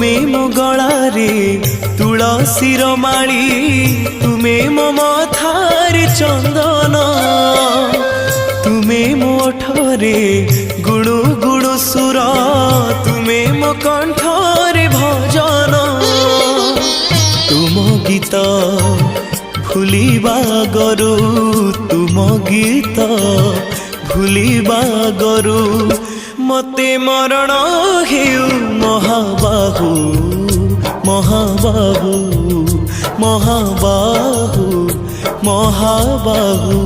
तुमे मो गलारे तुलसीर माली तुमे मो मथारे चंदन तुमे मो ओठरे गुणु गुणु सुर तुमे मो कंठरे भजन तुम गीत भूलिबा गरु तुम गीत भूलिबा गरु मते मरण हेउ महाबाहु महाबाहु महाबाहु महाबाहु।